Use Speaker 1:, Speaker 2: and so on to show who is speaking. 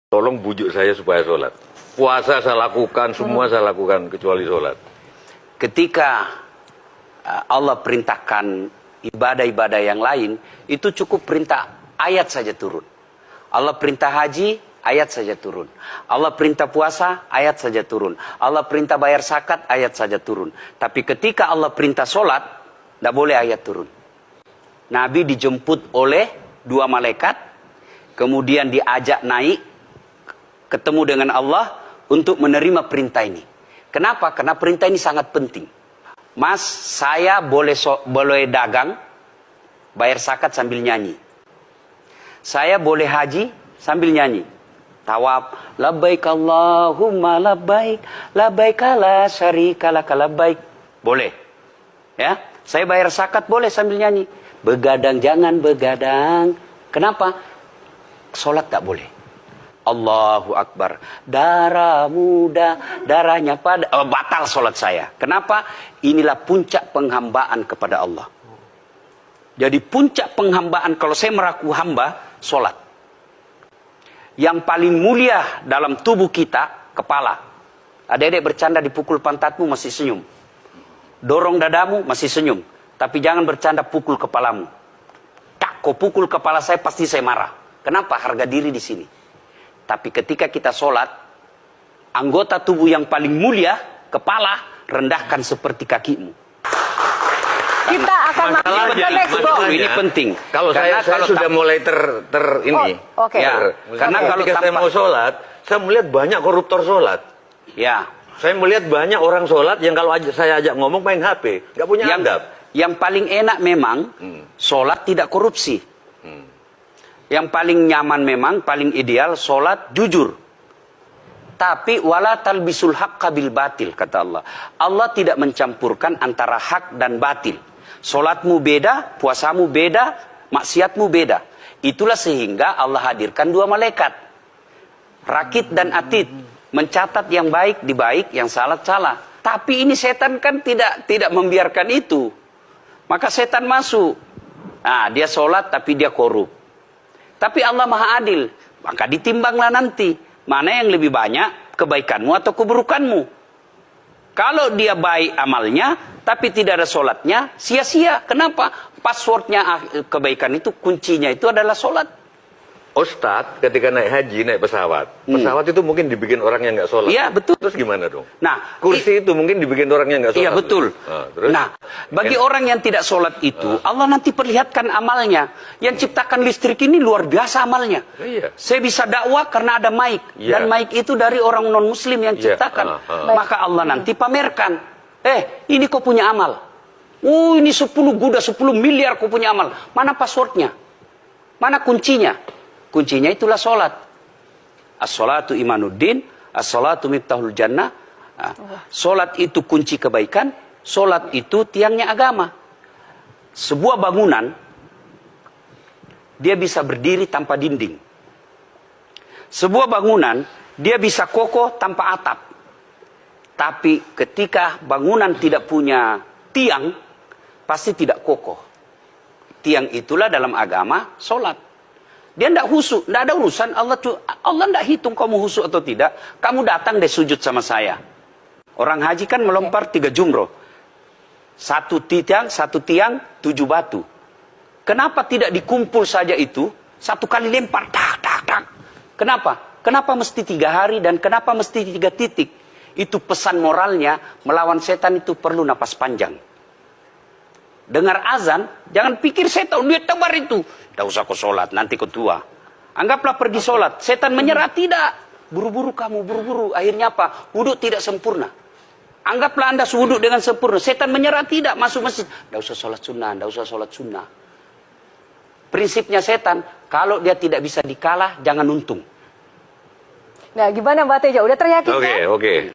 Speaker 1: Tolong bujuk saya supaya sholat. Puasa saya lakukan, semua saya lakukan kecuali sholat.
Speaker 2: Ketika Allah perintahkan ibadah-ibadah yang lain, itu cukup perintah ayat saja turun. Allah perintah haji, ayat saja turun. Allah perintah puasa, ayat saja turun. Allah perintah bayar zakat, ayat saja turun. Tapi ketika Allah perintah sholat, tidak boleh ayat turun. Nabi dijemput oleh 2 malaikat, kemudian diajak naik, ketemu dengan Allah untuk menerima perintah ini. Kenapa? Karena perintah ini sangat penting. Mas, saya boleh dagang, bayar zakat sambil nyanyi. Saya boleh haji sambil nyanyi. Tawaf, labbaik Allahumma labbaik, labbaik la syarika lak labbaik. Boleh. Ya, saya bayar zakat boleh sambil nyanyi. Begadang jangan begadang. Kenapa? Salat tak boleh. Allahu Akbar. Darah muda, darahnya pada batal salat saya. Kenapa? Inilah puncak penghambaan kepada Allah. Jadi puncak penghambaan kalau saya meraku hamba, salat. Yang paling mulia dalam tubuh kita, kepala. Adik-adik bercanda dipukul pantatmu masih senyum. Dorong dadamu masih senyum. Tapi jangan bercanda pukul kepalamu. Tak, kau pukul kepala saya pasti saya marah. Kenapa? Harga diri di sini. Tapi ketika kita sholat, anggota tubuh yang paling mulia, kepala, rendahkan seperti kakimu.
Speaker 3: Kita akan
Speaker 2: ini penting.
Speaker 1: Kalau saya sudah mulai ini.
Speaker 3: Oke.
Speaker 2: Ya, karena kalau
Speaker 1: saya mau sholat, saya melihat banyak koruptor sholat.
Speaker 2: Ya.
Speaker 1: Saya melihat banyak orang sholat yang kalau saya ajak ngomong main HP, nggak punya adab.
Speaker 2: Yang paling enak memang sholat tidak korupsi. Yang paling nyaman memang, paling ideal, sholat jujur. Tapi wala talbisul haqqa bil batil, kata Allah. Allah tidak mencampurkan antara hak dan batil. Sholatmu beda, puasamu beda, maksiatmu beda. Itulah sehingga Allah hadirkan 2 malaikat. Rakit dan atid. Mencatat yang baik di baik, yang salah salah. Tapi ini setan kan tidak membiarkan itu. Maka setan masuk. Nah, dia sholat tapi dia korup. Tapi Allah Maha Adil, maka ditimbanglah nanti. Mana yang lebih banyak, kebaikanmu atau keburukanmu. Kalau dia baik amalnya, tapi tidak ada sholatnya, sia-sia. Kenapa? Passwordnya kebaikan itu, kuncinya itu adalah sholat.
Speaker 1: Ustadz ketika naik haji, naik pesawat. Pesawat itu mungkin dibikin orang yang nggak sholat.
Speaker 2: Iya, betul.
Speaker 1: Terus gimana dong?
Speaker 2: Nah,
Speaker 1: kursi itu mungkin dibikin orang yang nggak sholat.
Speaker 2: Iya, betul.
Speaker 1: Terus?
Speaker 2: Nah, bagi orang yang tidak sholat itu, Allah nanti perlihatkan amalnya. Yang ciptakan listrik ini luar biasa amalnya.
Speaker 1: Iya.
Speaker 2: Saya bisa dakwah karena ada mic.
Speaker 1: Iya.
Speaker 2: Dan mic itu dari orang non-muslim yang ciptakan. Maka Allah nanti pamerkan. Ini kau punya amal. Ini 10 guda, 10 miliar kau punya amal. Mana passwordnya? Mana kuncinya? Kuncinya itulah sholat. As-sholatu imanuddin, as-sholatu miftahul jannah. Sholat itu kunci kebaikan, sholat itu tiangnya agama. Sebuah bangunan, dia bisa berdiri tanpa dinding. Sebuah bangunan, dia bisa kokoh tanpa atap. Tapi ketika bangunan tidak punya tiang, pasti tidak kokoh. Tiang itulah dalam agama, sholat. Dia tidak husuk, tidak ada urusan. Allah tidak hitung kamu husuk atau tidak. Kamu datang deh sujud sama saya. Orang haji kan melempar 3 jumroh. 1 tiang, 7 batu. Kenapa tidak dikumpul saja itu? 1 kali lempar, tak, tak, tak. Kenapa? Kenapa mesti 3 hari dan kenapa mesti 3 titik? Itu pesan moralnya, melawan setan itu perlu napas panjang. Dengar azan, jangan pikir saya tahu dia tebar itu. Tidak usah kau sholat, nanti kau tua. Anggaplah pergi sholat. Setan menyerah, tidak. Buru-buru kamu, buru-buru. Akhirnya apa? Wudhu tidak sempurna. Anggaplah Anda wudhu dengan sempurna. Setan menyerah, tidak. Masuk masjid. Tidak usah sholat sunnah, tidak usah sholat sunnah. Prinsipnya setan, kalau dia tidak bisa dikalah, jangan untung.
Speaker 3: Nah, gimana Mbak Teja? Udah teryakinkan?
Speaker 1: Oke.